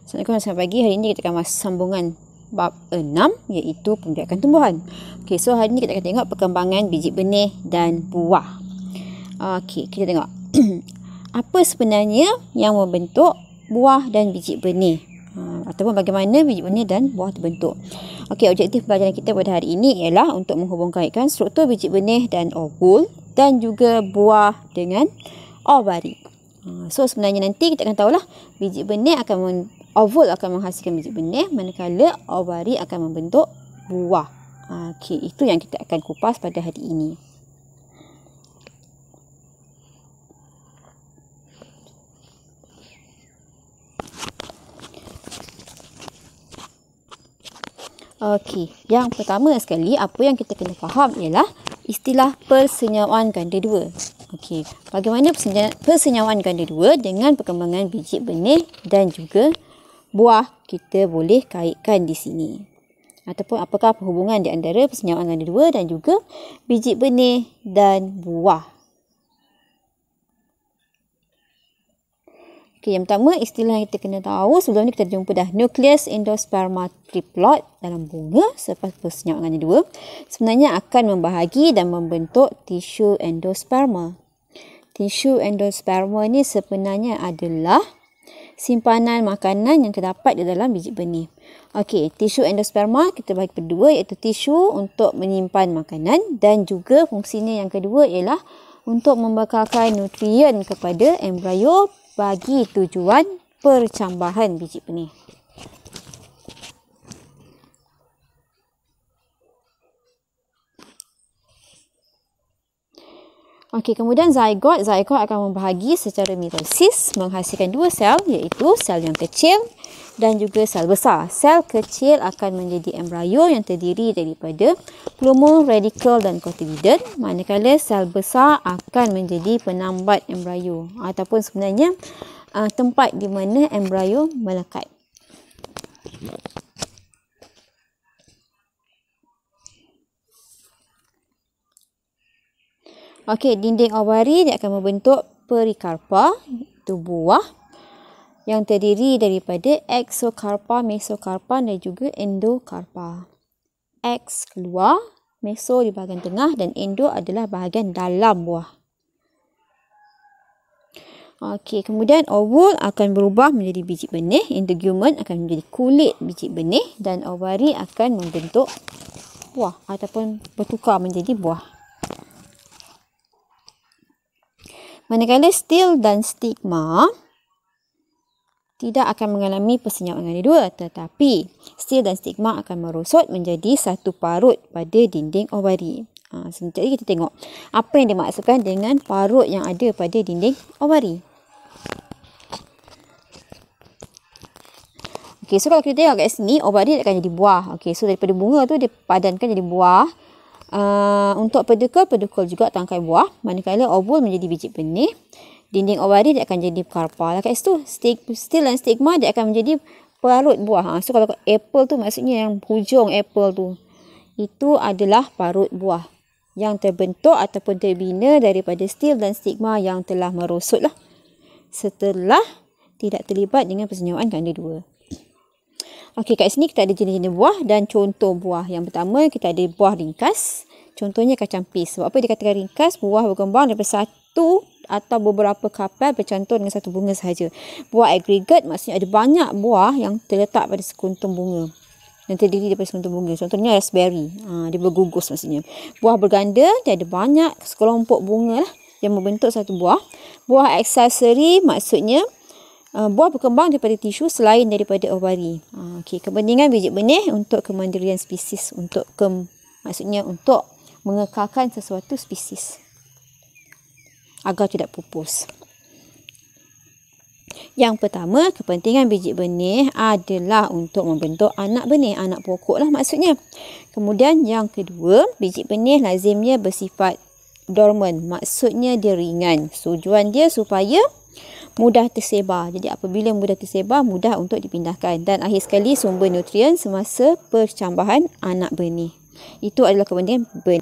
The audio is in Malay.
Assalamualaikum, selamat pagi. Hari ini kita akan masuk sambungan bab 6 iaitu pembiakan tumbuhan. Okey, so hari ini kita akan tengok perkembangan biji benih dan buah. Okey, kita tengok. Apa sebenarnya yang membentuk buah dan biji benih? Ataupun bagaimana biji benih dan buah terbentuk. Okey, objektif pelajaran kita pada hari ini ialah untuk menghubungkaitkan struktur biji benih dan ovul dan juga buah dengan ovari. So sebenarnya nanti kita akan tahulah biji benih ovul akan menghasilkan biji benih, manakala ovari akan membentuk buah. Okey, itu yang kita akan kupas pada hari ini. Okey, yang pertama sekali apa yang kita kena faham ialah istilah persenyawaan ganda dua. Okey, bagaimana persenyawaan ganda dua dengan perkembangan biji benih dan juga buah kita boleh kaitkan di sini. Ataupun apakah perhubungan di antara persenyawaan ganda dua dan juga biji benih dan buah. Okey, yang pertama istilah yang kita kena tahu sebelum ni kita jumpa dah nucleus endosperma triplot dalam bunga selepas persenyawaan ganda dua sebenarnya akan membahagi dan membentuk tisu endosperma. Tisu endosperma ni sebenarnya adalah simpanan makanan yang terdapat di dalam biji benih. Okey, tisu endosperma kita bagi kedua iaitu tisu untuk menyimpan makanan dan juga fungsinya yang kedua ialah untuk membekalkan nutrien kepada embrio bagi tujuan percambahan biji benih. Okey, kemudian zygote akan membahagi secara mitosis menghasilkan dua sel iaitu sel yang kecil dan juga sel besar. Sel kecil akan menjadi embrio yang terdiri daripada plumule, radikel dan cotyledon, manakala sel besar akan menjadi penambat embrio ataupun sebenarnya tempat di mana embrio melekat. Okey, dinding ovari dia akan membentuk perikarpa, itu buah yang terdiri daripada exokarpa, mesokarpa dan juga endokarpa. Ex keluar, meso di bahagian tengah dan endo adalah bahagian dalam buah. Okey, kemudian ovul akan berubah menjadi biji benih, integumen akan menjadi kulit biji benih dan ovari akan membentuk buah ataupun bertukar menjadi buah. Manakala stil dan stigma tidak akan mengalami persenyawaan ganda dua, tetapi stil dan stigma akan merosot menjadi satu parut pada dinding ovari. Sebentar lagi kita tengok apa yang dimaksudkan dengan parut yang ada pada dinding ovari. Okey, so kalau kita tengok kat sini, ovari akan jadi buah. Okey, so daripada bunga tu dia padankan jadi buah. Untuk pedikul juga tangkai buah, manakala ovul menjadi biji benih, dinding ovari dia akan jadi karpa. Kat situ stil dan stigma dia akan menjadi parut buah. So kalau apple tu maksudnya yang hujung apple tu itu adalah parut buah yang terbentuk ataupun terbina daripada stil dan stigma yang telah merosot lah setelah tidak terlibat dengan persenyawaan ganda dua. Okey, kat sini kita ada jenis-jenis buah dan contoh buah. Yang pertama kita ada buah ringkas. Contohnya kacang pis. Sebab apa dikatakan ringkas? Buah berkembang daripada satu atau beberapa kapal bercantum dengan satu bunga sahaja. Buah agregat maksudnya ada banyak buah yang terletak pada sekuntum bunga. Yang terdiri daripada sekuntum bunga. Contohnya raspberry. Dia bergugus maksudnya. Buah berganda dia ada banyak sekelompok bunga lah yang membentuk satu buah. Buah aksesori maksudnya buah berkembang daripada tisu selain daripada ovari. Okey, kepentingan biji benih untuk kemandirian spesies, maksudnya untuk mengekalkan sesuatu spesies agar tidak pupus. Yang pertama, kepentingan biji benih adalah untuk membentuk anak benih, anak pokok lah maksudnya. Kemudian yang kedua, biji benih lazimnya bersifat dormant, maksudnya dia ringan. Tujuan dia supaya mudah tersebar. Jadi apabila mudah tersebar, mudah untuk dipindahkan. Dan akhir sekali sumber nutrien semasa percambahan anak benih. Itu adalah kepentingan benih.